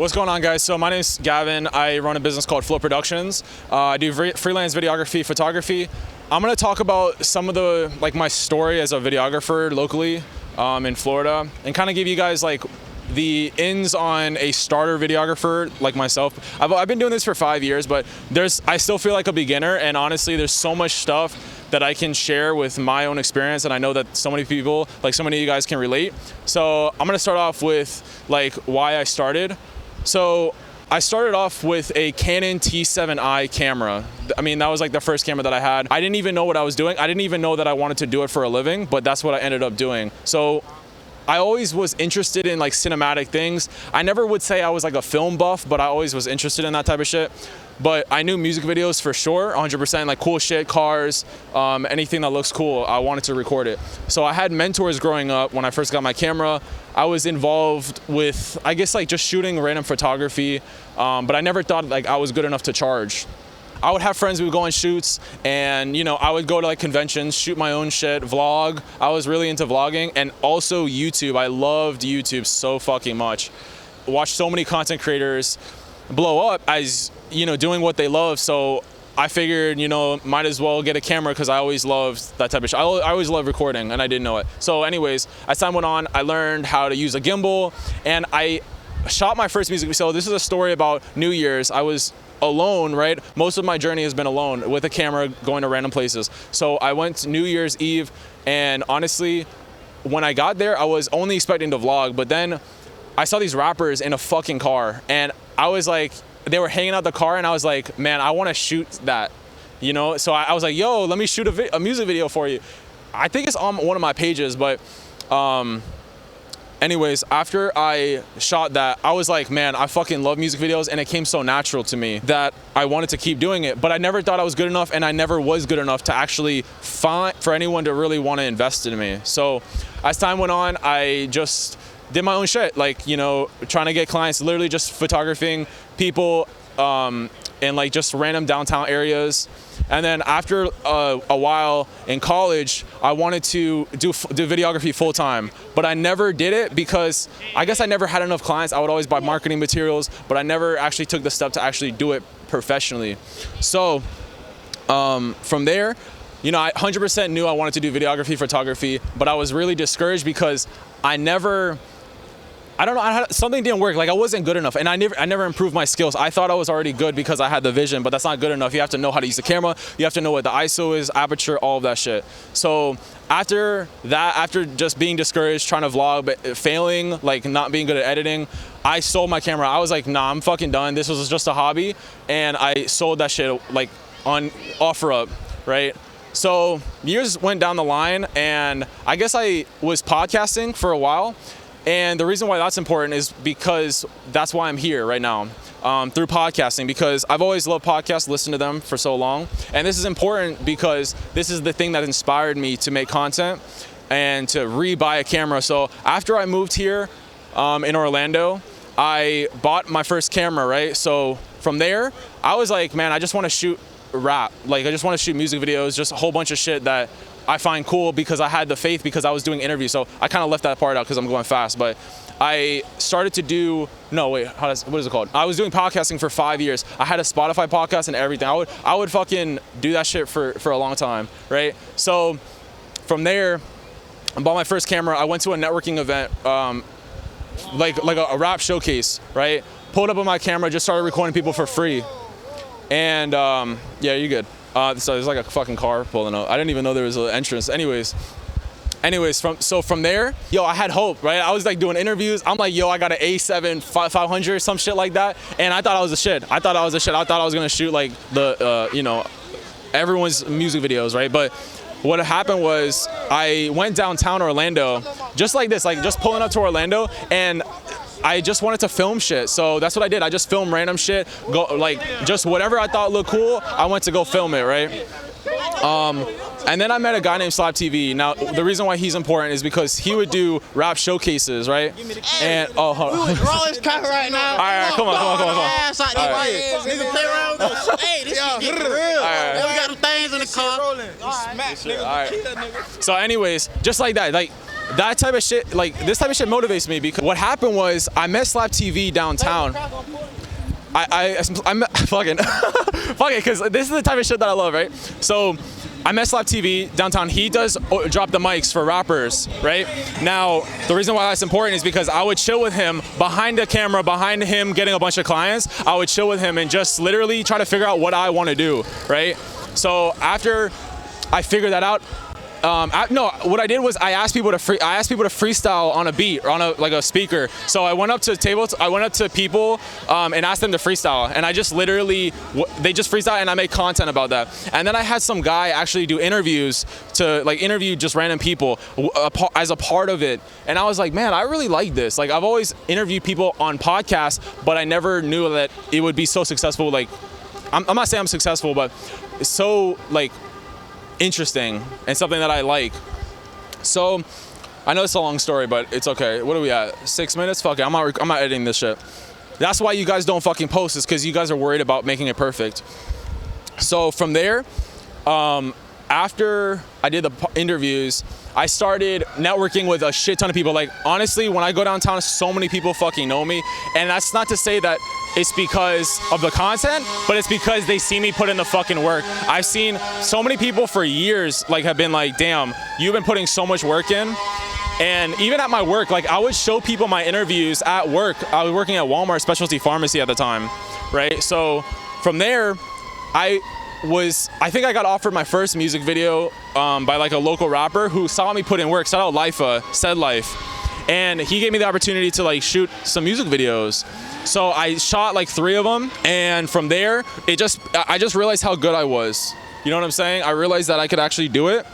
What's going on, guys? So my name's Gavin. I run a business called Flowproductionz. I do freelance videography, photography. I'm gonna talk about some of the, my story as a videographer locally in Florida, and kind of give you guys the ins on a starter videographer like myself. I've been doing this for 5 years, but I still feel like a beginner, and honestly, there's so much stuff that I can share with my own experience, and I know that so many people, so many of you guys can relate. So I'm gonna start off with why I started. So I started off with a Canon T7i camera. I mean, that was the first camera that I had. I didn't even know what I was doing. I didn't even know that I wanted to do it for a living, but that's what I ended up doing. So I always was interested in cinematic things. I never would say I was a film buff, but I always was interested in that type of shit. But I knew music videos for sure, 100%, cool shit, cars, anything that looks cool, I wanted to record it. So I had mentors growing up when I first got my camera. I was involved with, I guess, just shooting random photography, but I never thought I was good enough to charge. I would have friends who would go on shoots, and I would go to conventions, shoot my own shit, vlog. I was really into vlogging, and also YouTube. I loved YouTube so fucking much. Watched so many content creators blow up as doing what they love. So I figured, might as well get a camera, because I always loved that type of shit. I always loved recording, and I didn't know it. So anyways, as time went on, I learned how to use a gimbal, and I shot my first music video. So this is a story about New Year's. I was alone, right? Most of my journey has been alone with a camera, going to random places. So I went New Year's Eve, and honestly, when I got there, I was only expecting to vlog, but then I saw these rappers in a fucking car, and I was they were hanging out the car, and I was like, man, I want to shoot that, So I was like, yo, let me shoot a music video for you. I think it's on one of my pages, but anyways, after I shot that, I was like, man, I fucking love music videos, and it came so natural to me that I wanted to keep doing it. But I never thought I was good enough, and I never was good enough to actually find for anyone to really want to invest in me. So as time went on, I just did my own shit, trying to get clients, literally just photographing people in just random downtown areas. And then after a while in college, I wanted to do videography full time, but I never did it because I guess I never had enough clients. I would always buy marketing materials, but I never actually took the step to actually do it professionally. So from there, I 100% knew I wanted to do videography, photography, but I was really discouraged because I don't know, something didn't work. I wasn't good enough, and I never improved my skills. I thought I was already good because I had the vision, but that's not good enough. You have to know how to use the camera. You have to know what the ISO is, aperture, all of that shit. So after that, after just being discouraged, trying to vlog, but failing, not being good at editing, I sold my camera. I was like, nah, I'm fucking done. This was just a hobby, and I sold that shit on OfferUp, right? So years went down the line, and I guess I was podcasting for a while. And the reason why that's important is because that's why I'm here right now, through podcasting, because I've always loved podcasts, listened to them for so long. And this is important because this is the thing that inspired me to make content and to re-buy a camera. So after I moved here in Orlando, I bought my first camera, right? So from there, I was like, man, I just want to shoot rap. I just want to shoot music videos, just a whole bunch of shit that I find cool, because I had the faith, because I was doing interviews. So I kind of left that part out because I'm going fast, but I started to do, what is it called? I was doing podcasting for 5 years. I had a Spotify podcast and everything. I would fucking do that shit for a long time, right? So from there, I bought my first camera. I went to a networking event, a rap showcase, right? Pulled up on my camera, just started recording people for free. And yeah, you're good. So there's a fucking car pulling up. I didn't even know there was an entrance. Anyways, from there, I had hope, right? I was doing interviews. I'm like, I got an A7 500, some shit like that. And I thought I was the shit. I thought I was gonna shoot everyone's music videos, right? But what happened was I went downtown Orlando, just like this, just pulling up to Orlando, and I just wanted to film shit. So that's what I did. I just filmed random shit, just whatever I thought looked cool, I went to go film it, right? And then I met a guy named Slap TV. Now, the reason why he's important is because he would do rap showcases, right? And hold on. We would draw his car right now. All right, come on. Hey, this shit getting real. We got them things in the car. So anyways, just like that, that type of shit, like this type of shit motivates me because what happened was I met Slap TV downtown. I'm fucking, fuck it, because this is the type of shit that I love, right? So I met Slap TV downtown. He does drop the mics for rappers, right? Now, the reason why that's important is because I would chill with him behind the camera, behind him getting a bunch of clients. I would chill with him and just literally try to figure out what I want to do, right? So after I figured that out, what I did was I asked people to freestyle on a beat or on a speaker. So I went up to people and asked them to freestyle, and I just literally they just freestyle and I made content about that. And then I had some guy actually do interviews to like interview just random people as a part of it. And I was like, man, I really like this. Like I've always interviewed people on podcasts, but I never knew that it would be so successful. Like I'm not saying I'm successful, but it's so like interesting and something that I like. So I know it's a long story, but it's okay. What are we at? 6 minutes? Fuck it. I'm not editing this shit. That's why you guys don't fucking post, is because you guys are worried about making it perfect. So from there, after I did the interviews, I started networking with a shit ton of people. Like honestly, when I go downtown, so many people fucking know me. And that's not to say that it's because of the content, but it's because they see me put in the fucking work. I've seen so many people for years like have been like, damn, you've been putting so much work in. And even at my work, like I would show people my interviews at work. I was working at Walmart Specialty Pharmacy at the time, right? So from there, I think I got offered my first music video by like a local rapper who saw me put in work. Shout out Lifa, Said Life. And he gave me the opportunity to like shoot some music videos. So I shot like 3 of them, and from there, I just realized how good I was. You know what I'm saying? I realized that I could actually do it.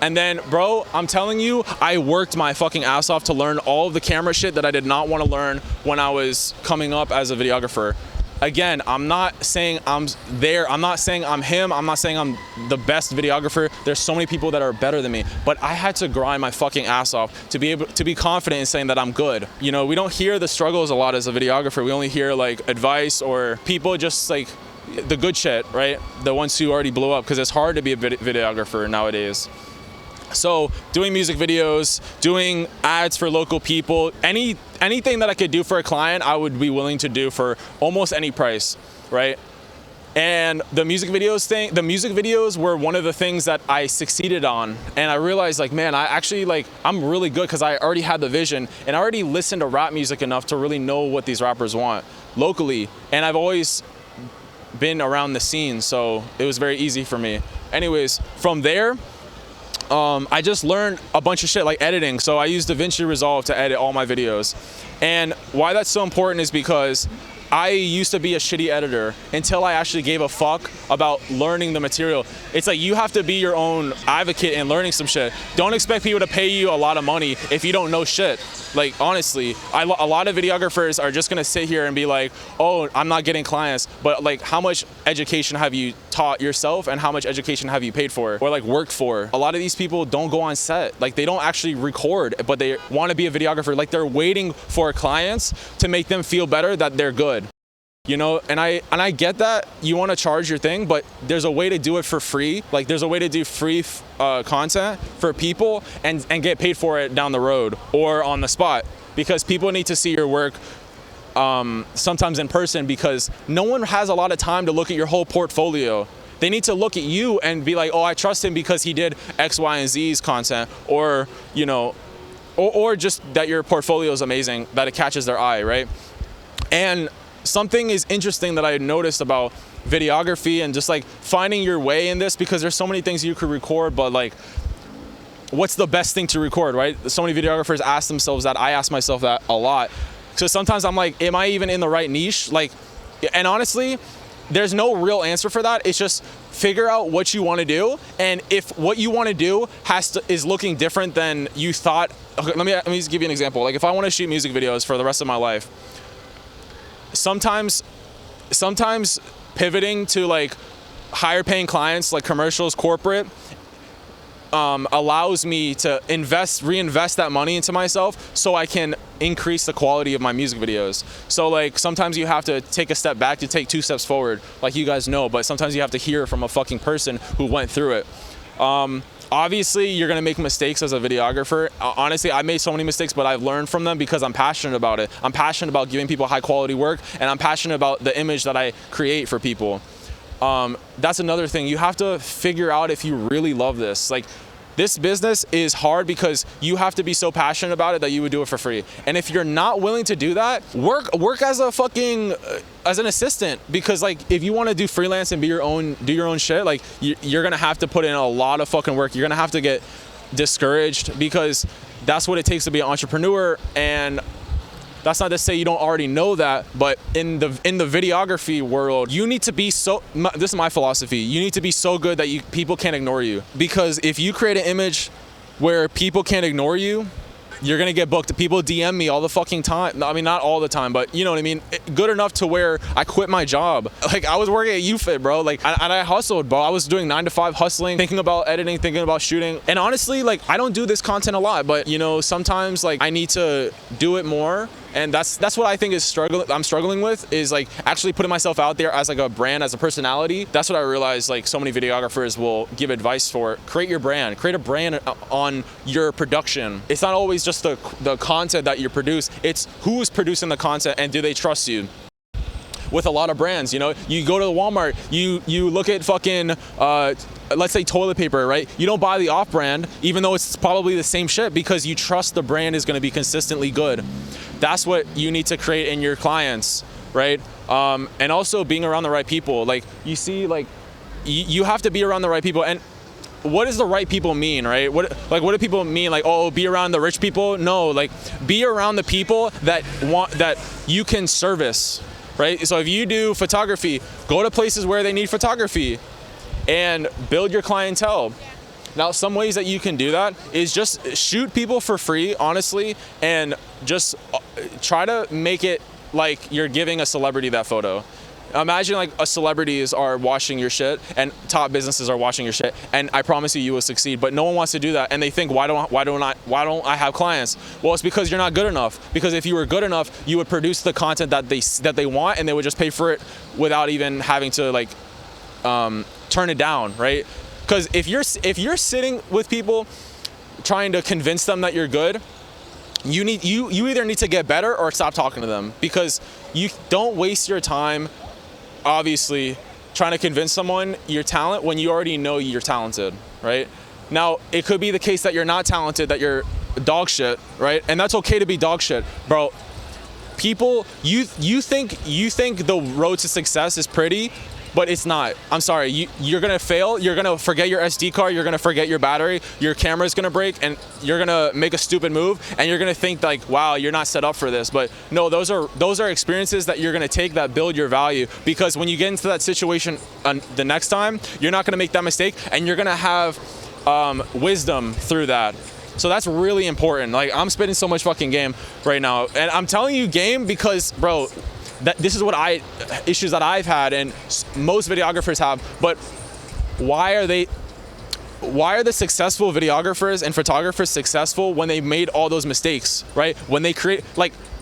And then, bro, I'm telling you, I worked my fucking ass off to learn all of the camera shit that I did not want to learn when I was coming up as a videographer. Again, I'm not saying I'm there. I'm not saying I'm him. I'm not saying I'm the best videographer. There's so many people that are better than me, but I had to grind my fucking ass off to be able to be confident in saying that I'm good. You know, we don't hear the struggles a lot as a videographer. We only hear like advice or people just like the good shit, right? The ones who already blew up, because it's hard to be a videographer nowadays. So doing music videos, doing ads for local people, anything that I could do for a client, I would be willing to do for almost any price, right? And the music videos were one of the things that I succeeded on. And I realized like, man, I'm really good because I already had the vision and I already listened to rap music enough to really know what these rappers want locally. And I've always been around the scene, so it was very easy for me. Anyways, from there, I just learned a bunch of shit like editing. So I used DaVinci Resolve to edit all my videos. And why that's so important is because I used to be a shitty editor until I actually gave a fuck about learning the material. It's like you have to be your own advocate in learning some shit. Don't expect people to pay you a lot of money if you don't know shit. Like honestly, a lot of videographers are just gonna sit here and be like, oh, I'm not getting clients. But like, how much education have you taught yourself and how much education have you paid for or like worked for? A lot of these people don't go on set. Like they don't actually record, but they want to be a videographer. Like they're waiting for clients to make them feel better that they're good. You know, and I get that you want to charge your thing, but there's a way to do it for free. Like there's a way to do free content for people and get paid for it down the road or on the spot, because people need to see your work sometimes in person, because no one has a lot of time to look at your whole portfolio. They need to look at you and be like, oh, I trust him because he did X, Y, and Z's content, or, you know, or just that your portfolio is amazing, that it catches their eye, right? And something is interesting that I noticed about videography and just like finding your way in this, because there's so many things you could record, but like, what's the best thing to record, right? So many videographers ask themselves that. I ask myself that a lot. So sometimes I'm like, am I even in the right niche? Like, and honestly, there's no real answer for that. It's just figure out what you want to do, and if what you want to do is looking different than you thought. Okay, let me just give you an example. Like if I want to shoot music videos for the rest of my life, sometimes pivoting to like higher paying clients, like commercials, corporate, allows me to reinvest that money into myself so I can increase the quality of my music videos. So like sometimes you have to take a step back to take 2 steps forward, like you guys know, but sometimes you have to hear from a fucking person who went through it. Obviously, you're gonna make mistakes as a videographer. Honestly, I made so many mistakes, but I've learned from them because I'm passionate about it. I'm passionate about giving people high quality work, and I'm passionate about the image that I create for people. That's another thing. You have to figure out if you really love this. Like, this business is hard because you have to be so passionate about it that you would do it for free. And if you're not willing to do that, work as a fucking as an assistant, because like if you want to do freelance and do your own shit, like you're gonna have to put in a lot of fucking work. You're gonna have to get discouraged, because that's what it takes to be an entrepreneur. And that's not to say you don't already know that, but in the videography world, you need to be so, this is my philosophy, you need to be so good that people can't ignore you. Because if you create an image where people can't ignore you, you're gonna get booked. People DM me all the fucking time. I mean, not all the time, but you know what I mean? Good enough to where I quit my job. Like, I was working at UFIT, bro. Like, and I hustled, bro. I was doing 9 to 5 hustling, thinking about editing, thinking about shooting. And honestly, like, I don't do this content a lot, but you know, sometimes like I need to do it more. And that's what I think is I'm struggling with, is like actually putting myself out there as like a brand, as a personality. That's what I realized, like so many videographers will give advice for. Create your brand, create a brand on your production. It's not always just the content that you produce, it's who's producing the content and do they trust you. With a lot of brands, you know, you go to Walmart, you look at fucking, let's say toilet paper, right? You don't buy the off brand, even though it's probably the same shit, because you trust the brand is gonna be consistently good. That's what you need to create in your clients, right? And also being around the right people. Like, you see, like, you have to be around the right people. And what does the right people mean, right? What do people mean? Like, oh, be around the rich people? No, like, be around the people that you can service, right? So if you do photography, go to places where they need photography and build your clientele. Now, some ways that you can do that is just shoot people for free, honestly, and just try to make it like you're giving a celebrity that photo. Imagine like a celebrities are watching your shit and top businesses are watching your shit, and I promise you, you will succeed. But no one wants to do that, and they think, why don't I have clients? Well, it's because you're not good enough. Because if you were good enough, you would produce the content that they want, and they would just pay for it without even having to like turn it down, right? Because if you're sitting with people trying to convince them that you're good, you either need to get better or stop talking to them. Because you don't waste your time, obviously, trying to convince someone your talent when you already know you're talented, right? Now, it could be the case that you're not talented, that you're dog shit, right? And that's okay to be dog shit, bro. People, you think the road to success is pretty, but it's not. I'm sorry, you're gonna fail, you're gonna forget your SD card, you're gonna forget your battery, your camera's gonna break, and you're gonna make a stupid move, and you're gonna think like, wow, you're not set up for this. But no, those are experiences that you're gonna take that build your value, because when you get into that situation the next time, you're not gonna make that mistake, and you're gonna have wisdom through that. So that's really important. Like, I'm spitting so much fucking game right now, and I'm telling you game because, bro, this is what issues that I've had and most videographers have. But why are the successful videographers and photographers successful when they made all those mistakes, right? When they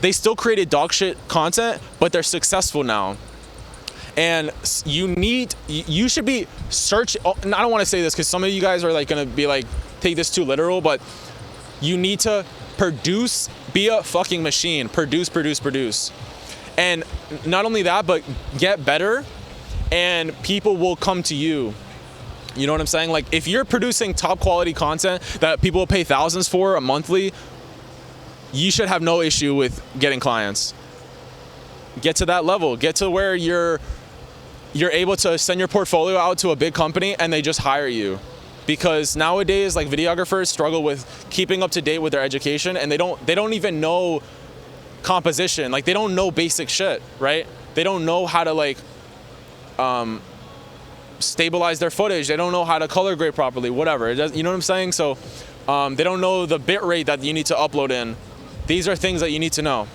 they still created dog shit content, but they're successful now. And you should be searching. I don't want to say this because some of you guys are like gonna be like, take this too literal, but you need to produce, be a fucking machine, produce. And not only that, but get better, and people will come to you. You know what I'm saying? Like, if you're producing top quality content that people will pay thousands for monthly, you should have no issue with getting clients. Get to that level. Get to where you're able to send your portfolio out to a big company and they just hire you. Because nowadays, like, videographers struggle with keeping up to date with their education, and they don't even know composition. Like, they don't know basic shit, right? They don't know how to like stabilize their footage. They don't know how to color grade properly, whatever. You know what I'm saying? So they don't know the bit rate that you need to upload in. These are things that you need to know.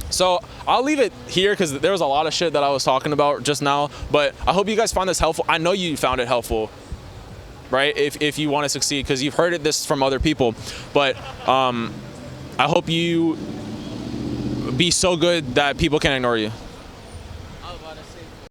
So I'll leave it here because there was a lot of shit that I was talking about just now, but I hope you guys found this helpful. I know you found it helpful, right? If you want to succeed, because you've heard this from other people. But I hope you be so good that people can ignore you.